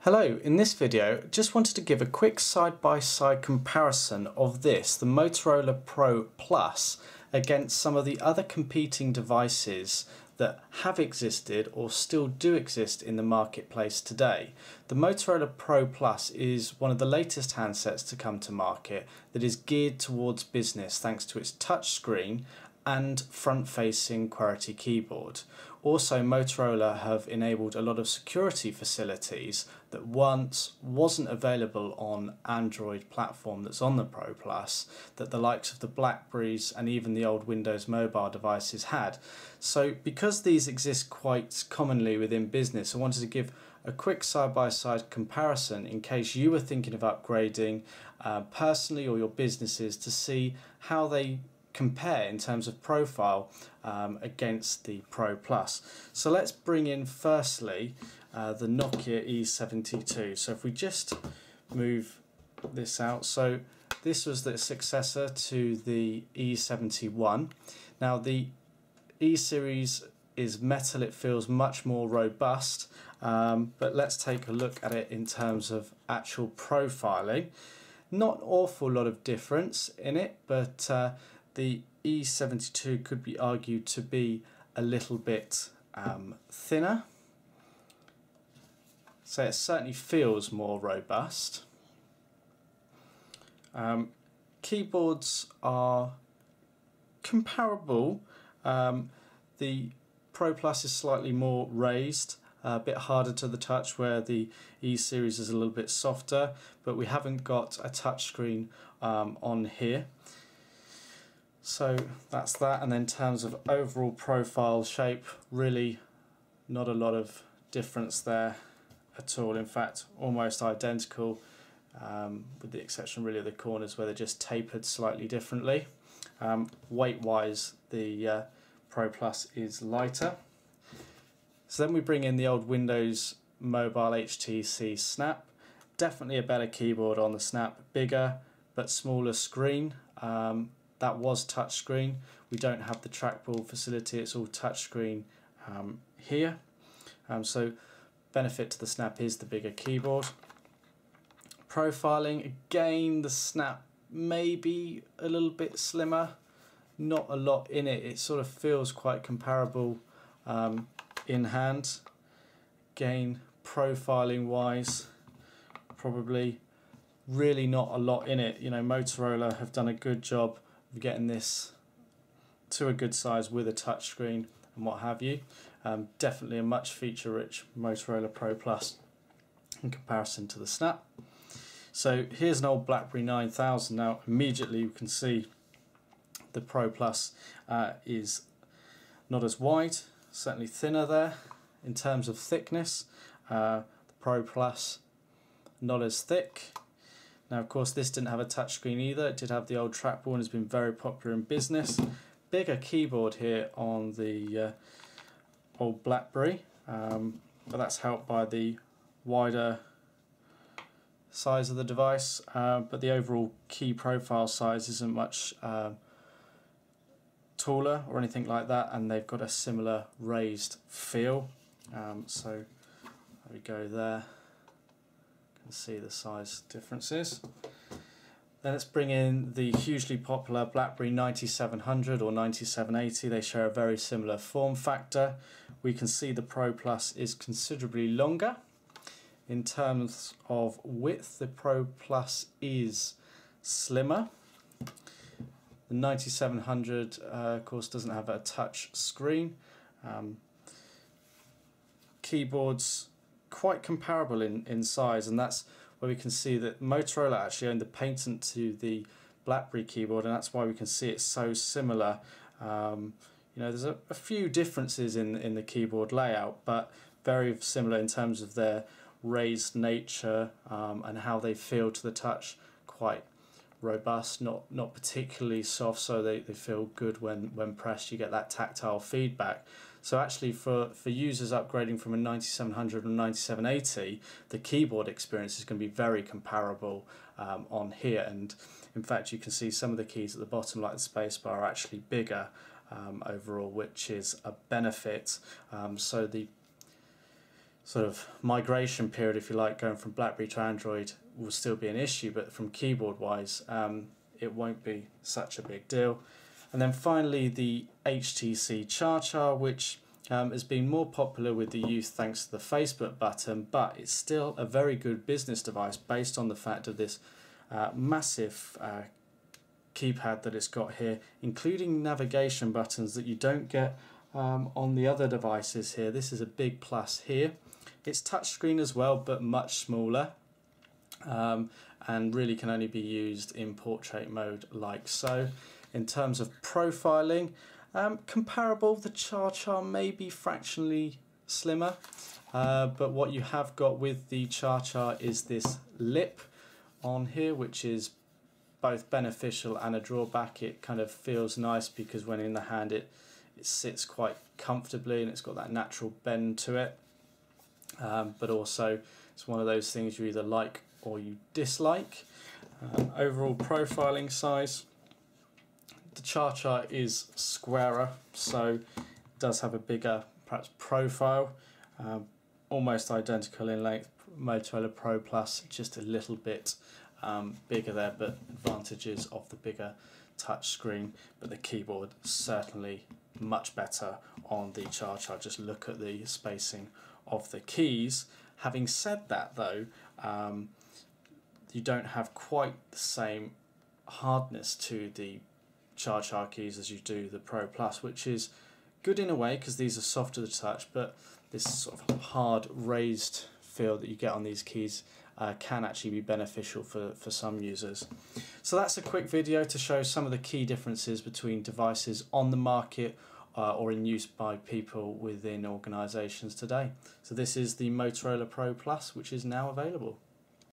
Hello, in this video just wanted to give a quick side-by-side comparison of this, the Motorola Pro Plus, against some of the other competing devices that have existed or still do exist in the marketplace today. The Motorola Pro Plus is one of the latest handsets to come to market that is geared towards business thanks to its touchscreen and front-facing QWERTY keyboard. Also, Motorola have enabled a lot of security facilities that once wasn't available on Android platform that's on the Pro Plus, that the likes of the Blackberries and even the old Windows mobile devices had. So because these exist quite commonly within business, I wanted to give a quick side-by-side comparison in case you were thinking of upgrading personally or your businesses, to see how they compare in terms of profile against the Pro Plus. So let's bring in firstly the Nokia E72. So if we just move this out, so this was the successor to the E71. Now the E series is metal, it feels much more robust, but let's take a look at it in terms of actual profiling. Not an awful lot of difference in it, but the E72 could be argued to be a little bit thinner, so it certainly feels more robust. Keyboards are comparable. The Pro Plus is slightly more raised, a bit harder to the touch, where the E series is a little bit softer, but we haven't got a touchscreen on here. So that's that, and then in terms of overall profile shape, really not a lot of difference there at all. In fact, almost identical, with the exception really of the corners where they're just tapered slightly differently. Weight wise, the Pro Plus is lighter. So then we bring in the old Windows mobile HTC Snap. Definitely a better keyboard on the Snap, bigger but smaller screen. That was touchscreen. We don't have the trackball facility, it's all touchscreen here. So benefit to the Snap is the bigger keyboard. Profiling, again, the Snap maybe a little bit slimmer, not a lot in it. It sort of feels quite comparable in hand. Again, profiling wise, probably really not a lot in it. You know, Motorola have done a good job of getting this to a good size with a touchscreen and what have you. Definitely a much feature-rich Motorola Pro Plus in comparison to the Snap. So here's an old BlackBerry 9000. Now immediately you can see the Pro Plus is not as wide, certainly thinner there in terms of thickness. The Pro Plus not as thick. Now of course this didn't have a touchscreen either, it did have the old trackball and has been very popular in business. Bigger keyboard here on the old BlackBerry, but that's helped by the wider size of the device, but the overall key profile size isn't much taller or anything like that, and they've got a similar raised feel. So there we go there. See the size differences. Then let's bring in the hugely popular BlackBerry 9700 or 9780. They share a very similar form factor. We can see the Pro Plus is considerably longer. In terms of width, the Pro Plus is slimmer. The 9700 of course doesn't have a touch screen. Keyboards quite comparable in size, and that's where we can see that Motorola actually owned the patent to the BlackBerry keyboard, and that's why we can see it's so similar. You know, there's a few differences in the keyboard layout, but very similar in terms of their raised nature and how they feel to the touch. Quite robust, not particularly soft, so they feel good when pressed. You get that tactile feedback. So actually for users upgrading from a 9700 or 9780, the keyboard experience is going to be very comparable on here, and in fact you can see some of the keys at the bottom, like the spacebar, are actually bigger overall, which is a benefit. So the sort of migration period, if you like, going from BlackBerry to Android will still be an issue, but from keyboard wise it won't be such a big deal. And then finally the HTC ChaCha, which has been more popular with the youth thanks to the Facebook button, but it's still a very good business device based on the fact of this massive keypad that it's got here, including navigation buttons that you don't get on the other devices here. This is a big plus here. It's touchscreen as well, but much smaller, and really can only be used in portrait mode like so. In terms of profiling, comparable. The ChaCha may be fractionally slimmer, but what you have got with the ChaCha is this lip on here, which is both beneficial and a drawback. It kind of feels nice because when in the hand it sits quite comfortably and it's got that natural bend to it, but also it's one of those things you either like or you dislike. Overall profiling size, the ChaCha is squarer, so it does have a bigger perhaps profile, almost identical in length. Motorola Pro Plus just a little bit bigger there, but advantages of the bigger touch screen. But the keyboard certainly much better on the ChaCha. Just look at the spacing of the keys. Having said that though, you don't have quite the same hardness to the ChaCha keys as you do the Pro Plus, which is good in a way because these are softer to touch, but this sort of hard raised feel that you get on these keys can actually be beneficial for some users. So that's a quick video to show some of the key differences between devices on the market or in use by people within organisations today. So this is the Motorola Pro Plus, which is now available.